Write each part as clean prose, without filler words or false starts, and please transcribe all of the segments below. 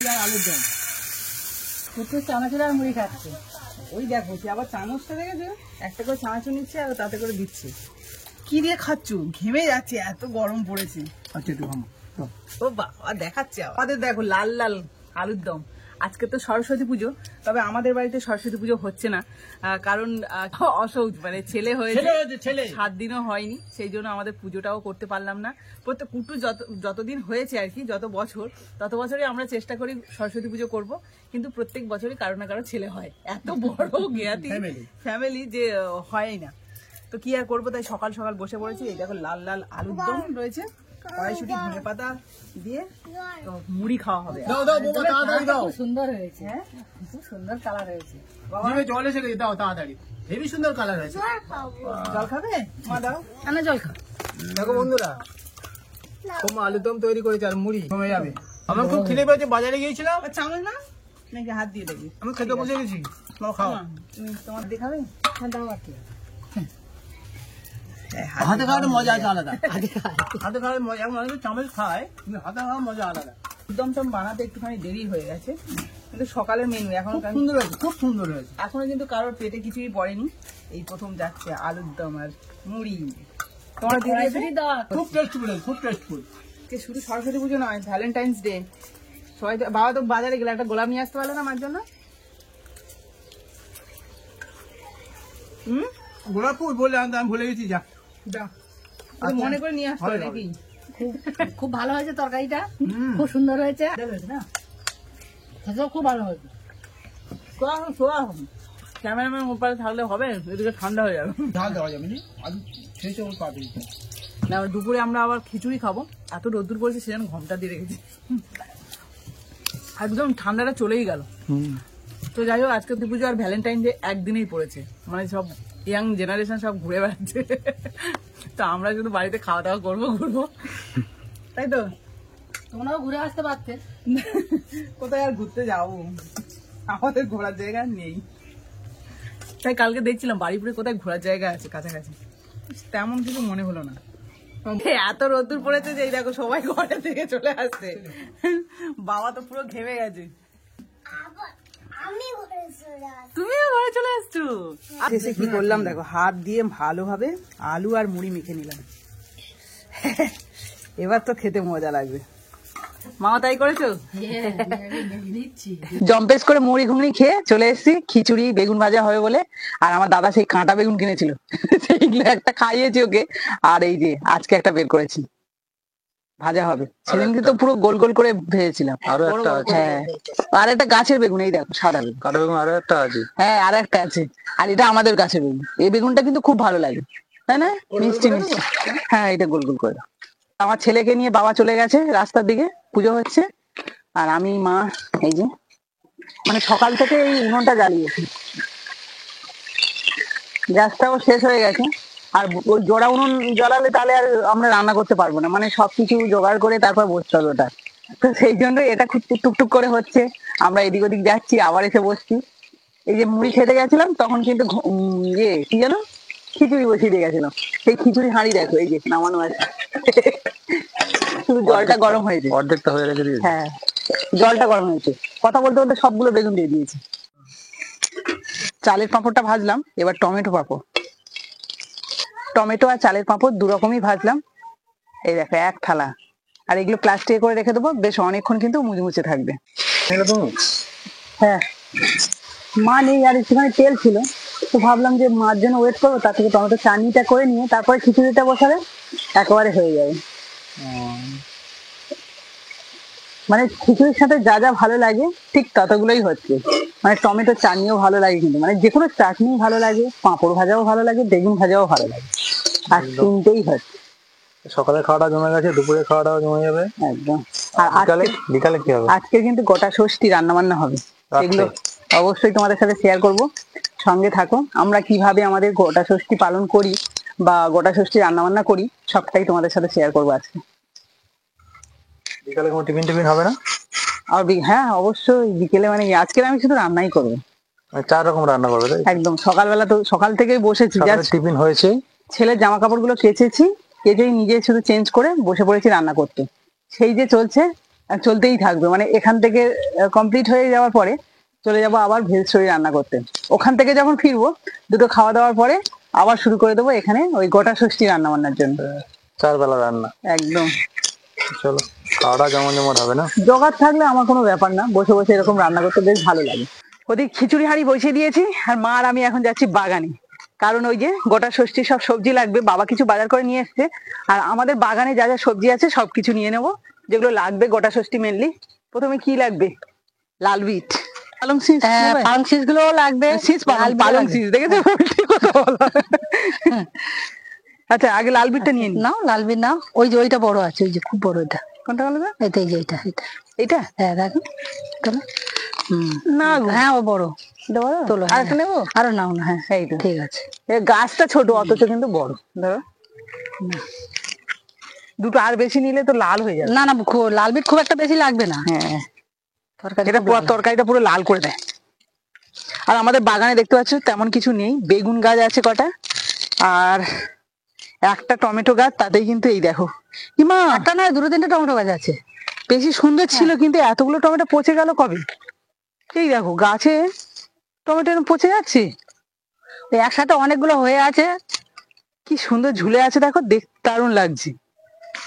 আলুর দম কুকুর চানাচুর আর মুড়ি খাচ্ছে। ওই দেখো সে আবার চামচটা দেখেছে, একটা করে চানাচুর নিচ্ছে আর তাতে করে দিচ্ছে। কি দিয়ে খাচ্ছ? ঘেমে যাচ্ছে, এত গরম পড়েছে। আচ্ছা একটু ঘামো। ও বাবা দেখাচ্ছে আমাদের, দেখো লাল লাল আলুর দম। আজকে তো সরস্বতী পুজো, তবে আমাদের বাড়িতে সরস্বতী পুজো হচ্ছে না, কারণ অসৌচ মানে ছেলে হয়েছে, 7 দিনও হয়নি, সেই জন্য আমাদের পুজোটাও করতে পারলাম না। প্রত্যেক কুটু যতদিন হয়েছে আর কি, যত বছর তত বছরই আমরা চেষ্টা করি সরস্বতী পুজো করব, কিন্তু প্রত্যেক বছরই কারো না কারো ছেলে হয়। এত বড় জ্ঞাতি ফ্যামিলি যে হয় না, তো কি আর করবো, তাই সকাল সকাল বসে পড়েছি। এই দেখো লাল লাল আলুর দম রয়েছে, কড়াইশুঁটি ধনে পাতা দিয়ে তো মুড়ি খাওয়া হবে। খুব সুন্দর হয়েছে, হ্যাঁ খুব সুন্দর কালার হয়েছে। জল এসে গেছে, দাও তাড়াতাড়ি, হেবি সুন্দর কালার হয়েছে। জল খাবে? মা দাও, না জল খাও। দেখো বন্ধুরা, আলুর দম তৈরি করেছে আর মুড়ি কমে যাবে। আমার খুব খিদে পেয়েছে, বাজারে গিয়েছিলাম। চামচ না নাকি হাত দিয়ে দেখি? আমি খেতে বসে গেছি, খাও। তোমার দেখাবে? দাও আর কি, হাতে খাওয়ার মজা আছে আলাদা। হাতে খাওয়ার মজা, মানুষ চামচ খায়, কিন্তু হাতে খাওয়ার মজা আলাদা। একদম টম বানাতে একটুখানি দেরি হয়ে গেছে, কিন্তু সকালের মেনু এখনো সুন্দর হয়েছে, খুব সুন্দর হয়েছে। এখনো কিন্তু কারোর পেটে কিছুই পড়েনি, এই প্রথম যাচ্ছে আলুর দম আর মুড়ি। তোমার খুব টেস্টফুল, খুব টেস্টফুল। শুধু সরস্বতী পুজো নয়, ভ্যালেন্টাইন্স ডে সবাই। বাবা তো বাজারে গেলে একটা গোলাপ নিয়ে আসতে পারলো না আমার জন্য। গোলাপ ফুল বলে আমি ভুলে গেছি। যা মনে করে নিয়ে আসতে হবে নাকি? খুব ভালো হয়েছে তরকারিটা, খুব সুন্দর হয়েছে না, খুব ভালো হয়েছে। ক্যামেরাম্যান উপরে থাকলে হবে, এদিকে ঠান্ডা হয়ে যাবে। ঢাল দেওয়া যাবে না, দুপুরে আমরা আবার খিচুড়ি খাবো। এত রোদ্দুর পড়েছে সেজন্য ঘমটা দিয়ে রেখেছি, একদম ঠান্ডাটা চলেই গেল। তো যাই হোক, আজকে পুজো আর ভ্যালেন্টাইন ডে একদিনেই পড়েছে, মানে সব ইয়াং জেনারেশন সব ঘুরে বেড়াচ্ছে, তো আমরা শুধু বাড়িতে খাওয়া দাওয়া করবো, ঘুরবো, তাই তো? তোমরাও ঘুরে আসতে পারতে। কোথায় আর ঘুরতে যাবো, আমাদের ঘোরার জায়গা নেই। তাই কালকে দেখছিলাম বাড়িপুরে কোথায় ঘোরার জায়গা আছে কাছাকাছি, তেমন কিছু মনে হলো না। এত রোদ্দুর পড়েছে যে এই দেখো সবাই ঘরে থেকে চলে আসছে। বাবা তো পুরো ঘেমে গেছে। তুমিও ঘরে চলে আসছো? এসে কি করলাম দেখো, হাত দিয়ে ভালোভাবে আলু আর মুড়ি মেখে নিলাম। এবার তো খেতে মজা লাগবে। মামা তাই করেছো? জম্পেস করে মুড়ি ঘুগনি খেয়ে চলে এসেছি। খিচুড়ি বেগুন ভাজা হবে বলে, আর আমার দাদা সেই কাঁটা বেগুন কিনেছিল, সেইগুলো একটা খাইয়েছি ওকে, আর এই যে আজকে একটা বের করেছি, ভাজা হবে। সেদিন কিন্তু পুরো গোল গোল করে ভেজেছিলাম। হ্যাঁ, আর একটা গাছের বেগুন, এই দেখো সাদা বেগুন, কাটা বেগুন আরো একটা আছে। হ্যাঁ আর একটা আছে, আর এটা আমাদের গাছের বেগুন। এই বেগুনটা কিন্তু খুব ভালো লাগে, তাই না? মিষ্টি মিষ্টি। হ্যাঁ এটা গোল গোল করে দাও। আমার ছেলেকে নিয়ে বাবা চলে গেছে রাস্তার দিকে, পুজো হচ্ছে, আর আমি মা এই যে মানে সকাল থেকে এই উনুনটা জ্বালিয়েছি। গ্যাসটাও শেষ হয়ে গেছে, আর ওই জোড়া উনুন জ্বালালে তাহলে আর আমরা রান্না করতে পারবো না, মানে সবকিছু জোগাড় করে তারপর বসতে হবে ওটা। তো সেই জন্য এটা খুব টুকটুক করে হচ্ছে, আমরা এদিক ওদিক যাচ্ছি আবার এসে বসছি। এই যে মুড়ি খেতে গেছিলাম তখন কিন্তু কি যেন খিচুড়ি বসিয়ে দিয়ে গেছিলাম, সেই খিচুড়ি হাঁড়ি দেখো এই যে নামানো আছে, শুধু জলটা গরম হয়েছে, অর্ধেকটা হয়ে গেছে। হ্যাঁ জলটা গরম হয়েছে, কথা বলতে বলতে সবগুলো বেগুন দিয়ে দিয়েছি। চালের পাঁপড়টা ভাজলাম, এবার টমেটো পাঁপড়, টমেটো আর চালের পাঁপড় দু রকমই ভাজলাম। এই দেখো এক থালা, আর এগুলো প্লাস্টিকে করে রেখে দেবো, বেশ অনেকক্ষণ কিন্তু মুচমুচে থাকবে। হ্যাঁ মা নেই, আর একটুখানি তেল ছিল, তো ভাবলাম যে মার জন্য ওয়েট করবো, তার থেকে টমেটো চাটনিটা করে নিয়ে তারপরে খিচুড়িটা বসালে একেবারে হয়ে যাবে। মানে খিচুড়ির সাথে যা যা ভালো লাগে ঠিক ততগুলোই হচ্ছে, মানে টমেটো চাটনিও ভালো লাগে, কিন্তু মানে যে কোনো চাটনি ভালো লাগে, পাঁপড় ভাজাও ভালো লাগে, বেগুন ভাজাও ভালো লাগে, আর তিনটেই হচ্ছে। সকালে খাওয়াটা জমে গেছে, দুপুরে খাওয়াটাও জমে যাবে একদম। আর বিকালে কি হবে? আজকে কিন্তু গোটা ষষ্ঠী রান্না বান্না হবে, এগুলো অবশ্যই তোমাদের সাথে শেয়ার করব, সঙ্গে থাকো। আমরা কিভাবে আমাদের গোটা ষষ্ঠী পালন করি বা গোটা ষষ্ঠী রান্না বান্না করি সবটাই তোমাদের সাথে শেয়ার করবো আজকে। বিকালে কোনো টিফিন টিফিন হবে না? আর হ্যাঁ অবশ্যই বিকেলে, মানে আজকে আমি শুধু রান্নাই করবো। 4 রকম রান্না করবে একদম। সকালবেলা তো সকাল থেকেই বসেছি, টিফিন হয়েছে, ছেলের জামা কাপড় গুলো কেচেছি, কেচেই নিজে শুধু চেঞ্জ করে বসে পড়েছি রান্না করতে। সেই যে চলছে আর চলতেই থাকবে, মানে এখান থেকে কমপ্লিট হয়ে যাওয়ার পরে চলে যাব আবার ভেজ সরি রান্না করতে। ওখান থেকে যখন ফিরবো দুটো খাওয়া দাওয়ার পরে আবার শুরু করে দেবো এখানে ওই গোটা ষষ্ঠী রান্না বান্নার জন্য। 4 বেলা রান্না একদম। চলো খাওয়াটা যেমন যেমন হবে না। জোগাড় থাকলে আমার কোনো ব্যাপার না, বসে বসে এরকম রান্না করতে বেশ ভালো লাগে। ওদিকে খিচুড়ি হাঁড়ি বসিয়ে দিয়েছি, আর মা আর আমি এখন যাচ্ছি বাগানে, কারণ ওই যে গোটা ষষ্ঠীর সব সবজি লাগবে, বাবা কিছু বাজার করে নিয়ে এসছে, আর আমাদের বাগানে যা যা সবজি আছে সবকিছু নিয়ে নেবো যেগুলো লাগবে গোটা ষষ্ঠী মেনলি। প্রথমে কি লাগবে? লাল বিট, পালং শীষ, পালং শীষ গুলো লাগবে, শীষ পালং শীষ দেখেছো উল্টে কথা বলা। আচ্ছা আগে লাল বিটটা নিয়ে নিই। নাও লাল বিট নাও, ওই যে ওইটা বড় আছে, ওই যে খুব বড়, এটা কোনটা বলো? এটা, এই যে এটা, এটা এটা? হ্যাঁ দেখো তাহলে। না গো, হ্যাঁ ও বড়, এটা বড়? তোলো, আর একটা নেবো? আরো নাও না, হ্যাঁ এই তো ঠিক আছে। এর গাছটা ছোট অথচ কিন্তু বড়, ধরো দুটো আর বেশি নিলে তো লাল হয়ে যাবে। না না, লাল বিট খুব একটা বেশি লাগবে না, হ্যাঁ তরকারি এটা পুরো তরকারিটা পুরো লাল করে দেয়। আর আমাদের বাগানে দেখতে পাচ্ছ তেমন কিছু নেই, বেগুন গাছ আছে কটা আর একটা টমেটো গাছ, তাতেই কিন্তু এই দেখো ইমা একটা নয়, দুটো তিনটে টমেটো গাছ আছে। বেশি সুন্দর ছিল, কিন্তু এতগুলো টমেটো পচে গেল কবে। এই দেখো গাছে টমেটো পচে যাচ্ছে, ওই একসাথে অনেকগুলো হয়ে আছে, কি সুন্দর ঝুলে আছে দেখো, দেখতে দারুণ লাগছে।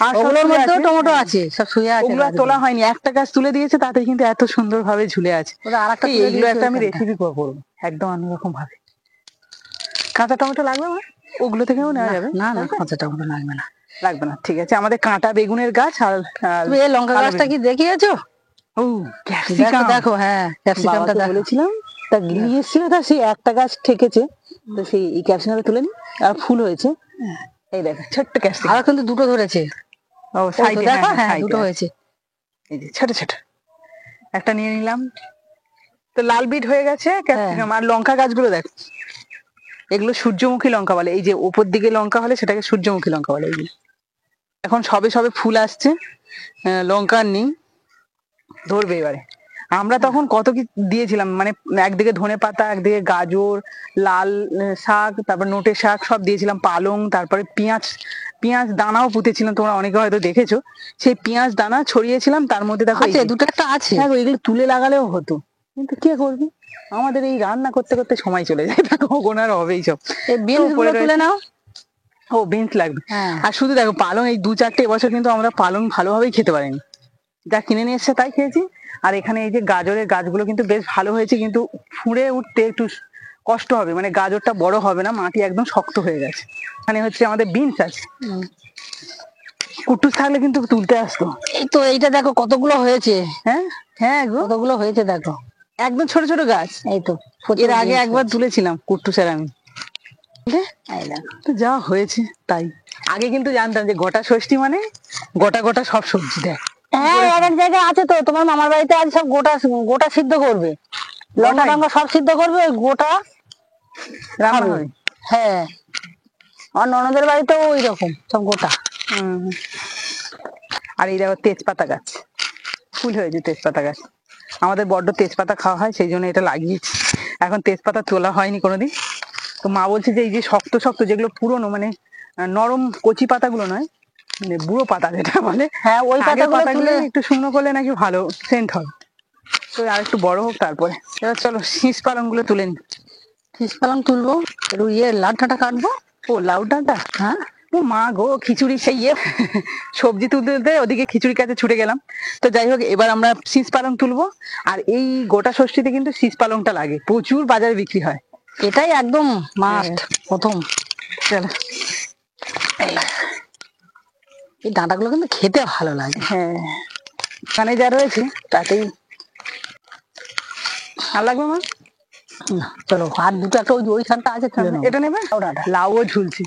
আর ওগুলোর সবগুলো মধ্যেও আছে, টমেটো আছে, সব শুয়ে আছে, ওগুলো আর তোলা হয়নি, একটা গাছ তুলে দিয়েছে তাতে কিন্তু এত সুন্দর ভাবে ঝুলে আছে। আরেকটা এই এইগুলো একটা আমি রেসিপি করবো একদম অন্যরকম ভাবে। কাঁচা টমেটো লাগবে আমার, ওগুলো থেকেও নেওয়া যাবে। না না, কাঁচা টমেটো লাগবে না, লাগবে না, ঠিক আছে। আমাদের কাঁটা বেগুনের গাছ আর তুমি এই লঙ্কা গাছটা কি দেখিয়েছো? ও ক্যাপসিকাম দেখো, হ্যাঁ ক্যাপসিকামটা দেখো, বলেছিলাম তা নিয়ে এসেছিল, তা সেই একটা গাছ ঠেকেছে, তো সেই এই ক্যাপসিকামটা তুলে নি, আর ফুল হয়েছে। এই দেখো ছোট্ট ক্যাপসিকাম, আর কিন্তু দুটো ধরেছে, ও সাইডে দেখো, হ্যাঁ side এ দুটো আছে। হয়েছে। এই যে ছোট ছোট একটা নিয়ে নিলাম। তো লাল বিট হয়ে গেছে, ক্যাপসিকাম আর লঙ্কা গাছগুলো দেখ, এগুলো সূর্যমুখী লঙ্কা বলে, এই যে উপর দিকে লঙ্কা হলে সেটাকে সূর্যমুখী লঙ্কা বলে। এইগুলো এখন সবে সবে ফুল আসছে, লঙ্কা নেই, ধরবে এবারে। আমরা তখন কত কি দিয়েছিলাম, মানে একদিকে ধনে পাতা, একদিকে গাজর, লাল শাক, তারপর নোটে শাক সব দিয়েছিলাম, পালং, তারপরে পেঁয়াজ, পেঁয়াজ দানাও পুঁতেছিলাম, তোমরা অনেকে হয়তো দেখেছো, সেই পেঁয়াজ দানা ছড়িয়েছিলাম তার মধ্যে। দেখো আছে দুটো একটা আছে, দেখো এগুলো তুলে লাগালেও হতো, কিন্তু কে করবি, আমাদের এই রান্না করতে করতে সময় চলে যায়, কখন আর হবেই সব। এই বিনস গুলো তুলে নাও। ও বিনস লাগবে, হ্যাঁ আর শুধু দেখো পালং, এই 2-4টে এবছর কিন্তু আমরা পালং ভালোভাবেই খেতে পারিনি, যা কিনে নিয়ে এসছে তাই খেয়েছি। আর এখানে এই যে গাজরের গাছগুলো কিন্তু বেশ ভালো হয়েছে, কিন্তু ফুঁড়ে উঠতে একটু কষ্ট হবে, মানে গাজরটা বড় হবে না, মাটি একদম শক্ত হয়ে গেছে। এখানে হচ্ছে আমাদের বিনস আছে, কুটুস থাকলে কিন্তু তুলতে আসতো। এই তো এইটা দেখো কতগুলো হয়েছে, হ্যাঁ হ্যাঁ গো, কতগুলো হয়েছে দেখো, একদম ছোট ছোট গাছ। এই তো এর আগে একবার তুলেছিলাম কুট্টুসের আমি, এই দেখো। তো যা হয়েছে তাই। আগে কিন্তু জানতাম যে গোটা ষষ্ঠী মানে গোটা গোটা সব সবজি দেয়। হ্যাঁ এক এক জায়গায় আছে তো, তোমার মামার বাড়িতে আজ সব গোটা গোটা সিদ্ধ করবে, লঙ্কা টঙ্কা সব সিদ্ধ করবে, ওই গোটা রান্না খাবে। হবে। হ্যাঁ আমার ননদের বাড়িতেও ওই রকম সব গোটা। আর এই দেখো তেজপাতা গাছ, ফুল হয়েছে তেজপাতা গাছ, আমাদের বড্ড তেজপাতা খাওয়া হয়, সেই জন্য এটা লাগিয়েছি। এখন তেজপাতা তোলা হয়নি কোনোদিন, তো মা বলছে যে এই যে শক্ত শক্ত যেগুলো পুরনো, মানে নরম কচি পাতাগুলো নয়, মানে বুড়ো পাতা যেটা বলে, হ্যাঁ ওই আগের পাতাগুলো পাতাগুলো তুলে, একটু শুকনো করলে নাকি ভালো সেন্ট হবে। তো আর একটু বড় হোক তারপরে। এবার চলো শীষ পালং গুলো তুলে নি। শীষ পালং তুলবো, একটু লাউডাঁটা কাটবো। ও লাউ ডাঁটা, হ্যাঁ ও মা গো, খিচুড়ি সেই সবজি তুলতে তুলতে ওদিকে খিচুড়ির কাছে ছুটে গেলাম। তো যাই হোক, এবার আমরা শীষ পালং তুলবো। আর এই গোটা ষষ্ঠীতে কিন্তু শীষ পালংটা লাগে, প্রচুর বাজারে বিক্রি হয়, এটাই একদম মাস্ট প্রথম। চলো এই ডাঁটাগুলো কিন্তু খেতে ভালো লাগে। হ্যাঁ এখানে যা রয়েছে তাতেই আর লাগবে মা। না, চলো আর দুটো একটা ওইখানটা আছে তুলে নেবো। এটা নেবে, লাউও ঝুলছে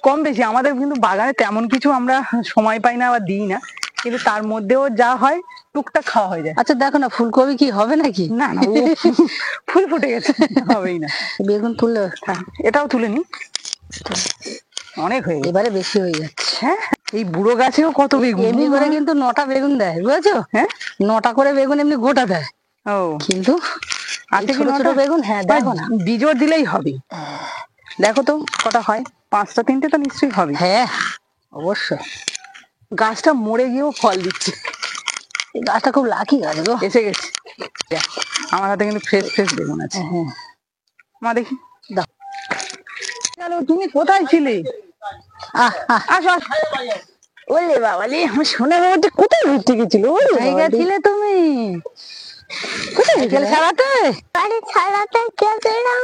কম বেশি। আমাদের কিন্তু বাগানে তেমন কিছু আমরা সময় পাই না, আবার দিই না, কিন্তু তার মধ্যেও যা হয় টুকটাক খাওয়া হয়ে যায়। আচ্ছা দেখো না ফুলকপি কি হবে নাকি? না না, ও ফুল ফুটে গেছে, হবেই না। বেগুন তুললে এটাও তুলে নি, অনেক হয়ে গেছে, এবারে বেশি হয়ে যাচ্ছে। হ্যাঁ এই বুড়ো গাছেও কত বেগুন, এমনি করে কিন্তু 9টা বেগুন দেয় বুঝেছো, হ্যাঁ 9টা করে বেগুন এমনি গোটা দেয়, ও কিন্তু আছে কি ছোট ছোট 9টা? বেগুন, হ্যাঁ দেখো না, বিজোড় দিলেই হবে। দেখো তো কটা হয়, 5টা 3টে তো নিশ্চয়ই হবে। হ্যাঁ অবশ্যই। গাছটা মরে গিয়েও ফল দিচ্ছে, এই গাছটা খুব লাকি গাছ গো। এসে গেছি, দেখ, আমার হাতে কিন্তু ফ্রেশ ফ্রেশ বেগুন আছে। হ্যাঁ, মা দেখি, দাও। চলো, তুমি কোথায় ছিলে? আসো আসো। ওলে বাবালি, আমার সোনা বাবাটা কোথায় ঘুরতে গেছিল? কোথায় গেছিলে তুমি? কোথায় গেছিলে সারাতে? বাড়ি ছাড়াতে গেছিলাম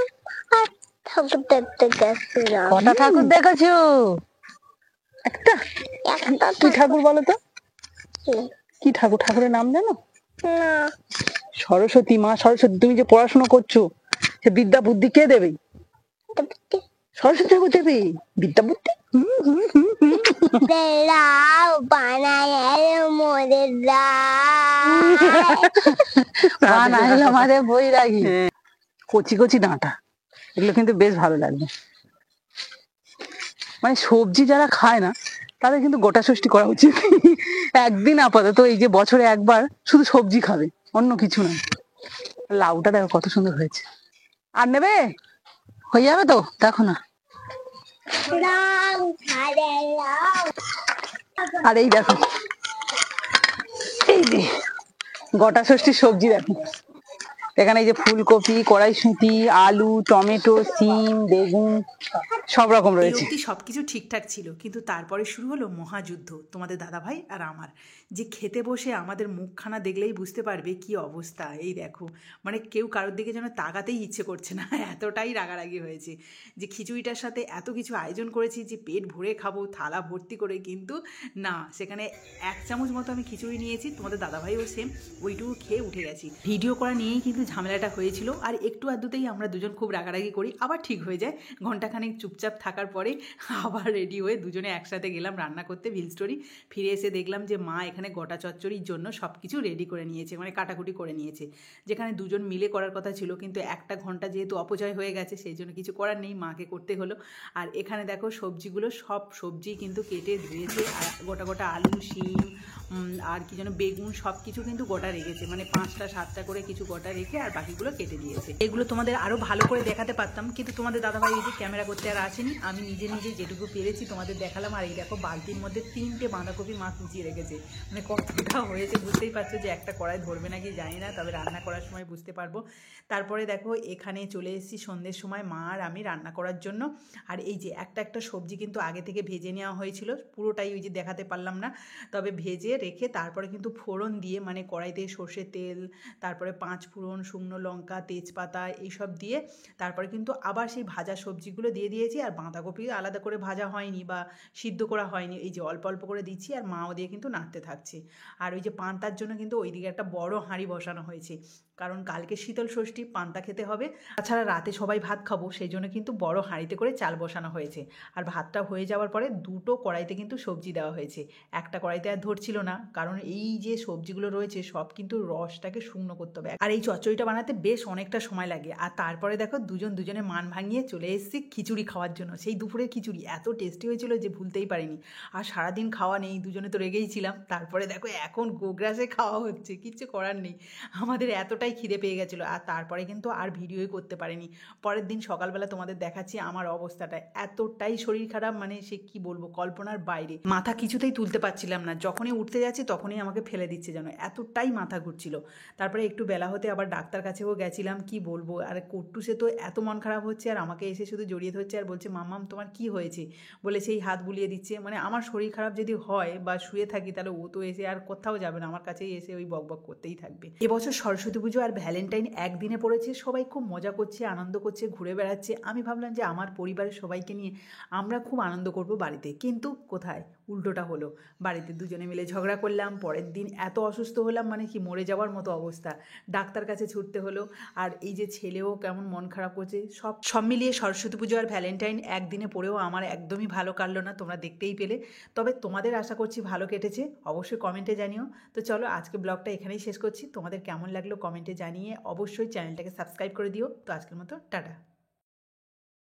আর ঠাকুর দেখতে গেছিলাম। কটা ঠাকুর দেখেছো? একটা। একটা কি ঠাকুর বলো তো? ঠাকুর। কি ঠাকুর? ঠাকুরের নাম জানো? না, সরস্বতী, মা সরস্বতী। তুমি যে পড়াশোনা করছো, সে বিদ্যা বুদ্ধি কে দেবে? দেখতে সরস্বতী ঠাকুর দেবে বিদ্যা বুদ্ধি। রাও বানায় মোরে বানাইল আমাদের বৈরাগী। কচি কচি ডাঁটা, এগুলো কিন্তু বেশ ভালো লাগবে। মানে সবজি যারা খায় না তাদের কিন্তু গোটা ষষ্ঠী করা উচিত। একদিন আপাতত, এই যে বছরে একবার শুধু সবজি খাবে, অন্য কিছু না। লাউটা দেখো কত সুন্দর হয়েছে। আর নেবে? হয়ে যাবে তো, দেখো না। রাও ছাড়ে রাও। আর এই দেখো, এই যে গোটা ষষ্ঠীর সবজি দেখো। এখানে এই যে ফুলকপি, কড়াইশুঁটি, আলু, টমেটো, সিম, বেগুন সব রকম এই রয়েছে। অবধি সব কিছু ঠিকঠাক ছিল, কিন্তু তারপরে শুরু হলো মহাযুদ্ধ তোমাদের দাদাভাই আর আমার। যে খেতে বসে আমাদের মুখখানা দেখলেই বুঝতে পারবে কি অবস্থা। এই দেখো, মানে কেউ কারোর দিকে যেন তাকাতেই ইচ্ছে করছে না, এতটাই রাগারাগি হয়েছে। যে খিচুড়িটার সাথে এত কিছু আয়োজন করেছি যে পেট ভরে খাবো থালা ভর্তি করে, কিন্তু না, সেখানে 1 চামচ মতো আমি খিচুড়ি নিয়েছি, তোমাদের দাদাভাইও সেম ওইটুকু খেয়ে উঠে গেছি। ভিডিও করা নিয়েই কিন্তু ঝামেলাটা হয়েছিল, আর একটু আধটুতেই আমরা দুজন খুব রাগারাগি করি, আবার ঠিক হয়ে যায়। ঘন্টাখানেক চুপচাপ থাকার পরে আবার রেডি হয়ে দুজনে একসাথে গেলাম রান্না করতে ভিল স্টোরি। ফিরে এসে দেখলাম যে মা এখানে গোটা চচ্চড়ির জন্য সব কিছু রেডি করে নিয়েছে, মানে কাটাকুটি করে নিয়েছে, যেখানে দুজন মিলে করার কথা ছিল, কিন্তু 1 ঘন্টা যেহেতু অপচয় হয়ে গেছে সেই জন্য কিছু করার নেই, মাকে করতে হলো। আর এখানে দেখো সবজিগুলো, সব সবজি কিন্তু কেটে ধুয়েছে, আর গোটা গোটা আলু, শিম, আর কি যেন বেগুন, সব কিছু কিন্তু গোটা রেখেছে, মানে 5টা 7টা করে কিছু গোটা রেখে আর বাকিগুলো কেটে দিয়েছে। এগুলো তোমাদের আরও ভালো করে দেখাতে পারতাম, কিন্তু তোমাদের দাদাভাই এই যে ক্যামেরা করতে আর আসেনি, আমি নিজে নিজে যেটুকু পেরেছি তোমাদের দেখালাম। আর এই দেখো বালতির মধ্যে 3টে বাঁধাকপি মা কুচিয়ে রেখেছে, মানে কতটা হয়েছে বুঝতেই পারছো। যে একটা কড়াই ধরবে নাকি জানি না, তবে রান্না করার সময় বুঝতে পারবো। তারপরে দেখো এখানে চলে এসেছি সন্ধ্যের সময় মা আর আমি রান্না করার জন্য। আর এই যে একটা সবজি কিন্তু আগে থেকে ভেজে নেওয়া হয়েছিল, পুরোটাই ওই যে দেখাতে পারলাম না, তবে ভেজে রেখে তারপরে কিন্তু ফোড়ন দিয়ে, মানে কড়াইতে সর্ষের তেল, তারপরে 5 ফোড়ন, শুকনো লঙ্কা, তেজপাতা এইসব দিয়ে তারপরে কিন্তু আবার সেই ভাজা সবজিগুলো দিয়ে দিয়েছি। আর বাঁধাকপি আলাদা করে ভাজা হয়নি বা সিদ্ধ করা হয়নি, এই যে অল্প অল্প করে দিচ্ছি, আর মাও দিয়ে কিন্তু নাড়তে থাকছে। আর ওই যে পান্তার জন্য কিন্তু ওইদিকে একটা বড় হাঁড়ি বসানো হয়েছে, কারণ কালকে শীতল ষষ্ঠী, পান্তা খেতে হবে। তাছাড়া রাতে সবাই ভাত খাবো, সেই জন্য কিন্তু বড় হাঁড়িতে করে চাল বসানো হয়েছে। আর ভাতটা হয়ে যাওয়ার পরে 2টো কড়াইতে কিন্তু সবজি দেওয়া হয়েছে। একটা কড়াইতে আর ধরছিল না, কারণ এই যে সবজিগুলো রয়েছে সব কিন্তু রসটাকে শুকনো করতে হবে, আর এই চচ্চড়িটা বানাতে বেশ অনেকটা সময় লাগে। আর তারপরে দেখো দুজনের মান ভাঙিয়ে চলে এসেছি খিচুড়ি খাওয়ার জন্য। সেই দুপুরের খিচুড়ি এত টেস্টি হয়েছিল যে ভুলতেই পারিনি। আর সারাদিন খাওয়া নেই, দুজনে তো রেগেই ছিলাম। তারপরে দেখো এখন গোগ্রাসে খাওয়া হচ্ছে, কিচ্ছু করার নেই, আমাদের এতটাই খিদে পেয়ে গেছিলো। আর তারপরে কিন্তু আর ভিডিওই করতে পারিনি। পরের দিন সকালবেলা তোমাদের দেখাচ্ছি আমার অবস্থাটা, এতটাই শরীর খারাপ, মানে সে কি বলবো, কল্পনার বাইরে। মাথা কিছুতেই তুলতে পারছিলাম না, যখনই উঠতে যাচ্ছি তখনই আমাকে ফেলে দিচ্ছে যেন, এতটাই মাথা ঘুরছিল। তারপরে একটু বেলা হতে আবার ডাক্তার কাছেও গেছিলাম, কি বলবো। আর কট্টুসে তো এত মন খারাপ হচ্ছে, আর আমাকে এসে শুধু জড়িয়ে ধরছে আর বলছে মাম্মাম তোমার কি হয়েছে, বলে সেই হাত বুলিয়ে দিচ্ছে। মানে আমার শরীর খারাপ যদি হয় বা শুয়ে থাকি, তাহলে ও তো এসে আর কোথাও যাবে না, আমার কাছেই এসে ওই বকবক করতেই থাকবে। এবছর সরস্বতী পুজো আর ভ্যালেন্টাইন একদিনে পড়েছে, সবাই খুব মজা করছে, আনন্দ করছে, ঘুরে বেড়াচ্ছে। আমি ভাবলাম যে আমার পরিবারের সবাইকে নিয়ে আমরা খুব আনন্দ করব বাড়িতে, কিন্তু কোথায়, উল্টোটা হলো। বাড়িতে দুজনে মিলে ঝগড়া করলাম, পরের দিন এত অসুস্থ হলাম, মানে কি মরে যাওয়ার মতো অবস্থা, ডাক্তার কাছে ছুটতে হলো। আর এই যে ছেলেও কেমন মন খারাপ করছে, সব মিলিয়ে সরস্বতী পুজো আর ভ্যালেন্টাইন একদিনে পড়েও আমার একদমই ভালো কাটলো না, তোমরা দেখতেই পেলে। তবে তোমাদের আশা করছি ভালো কেটেছে, অবশ্যই কমেন্টে জানিও। তো চলো আজকে ব্লগটা এখানেই শেষ করছি, তোমাদের কেমন লাগলো কমেন্টে জানিয়ে অবশ্যই চ্যানেলটাকে সাবস্ক্রাইব করে দিও। তো আজকের মতো টাটা।